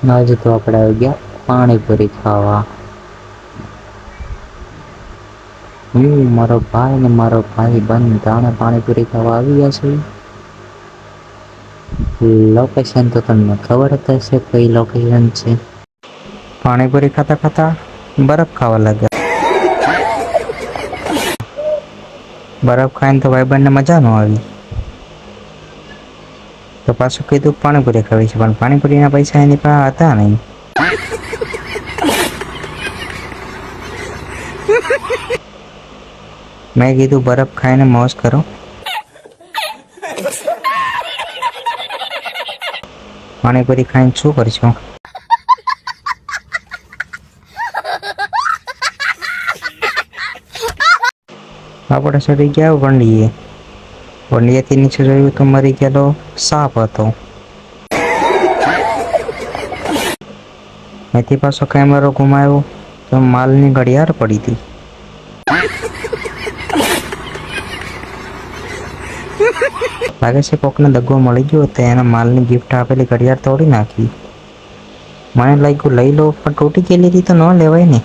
આજે તો આપણે આવી ગયા પાણીપુરી ખાવા. હું મારો ભાઈ ને મારો ભાઈ બંધ ત્રણે પાણીપુરી ખાવા આવી ગયા છે. લોકેશન તો તમને ખબર જ હશે કઈ લોકેશન છે. પાણીપુરી ખાતા ખાતા બરફ ખાવા લાગ્યા. બરફ ખાઈને તો ભાઈબંધને મજા ન આવી, તો પાછું કીધું પાણીપુરી ખાવી છે, પણ પાણીપુરીના પૈસા એની પાસે હતા નહીં. મેં કીધું બરફ ખાઈને મોજ કરો. પાણીપુરી ખાઈને શું કરશો? આપણે ચડી ગયા વંડીએ. વંડિયાથી નીચે જોયું તો મરી ગયેલો સાપ હતો. એથી પાછો કેમેરો ઘુમાયો તો માલની ઘડિયાળ પડી હતી. લાગે છે કોકને દગો મળી ગયો તો એના માલની ગિફ્ટ આપેલી ઘડિયાળ તોડી નાખી. મને લાગ્યું લઈ લો, પણ તૂટી ગયેલી હતી તો ન લેવાય ને.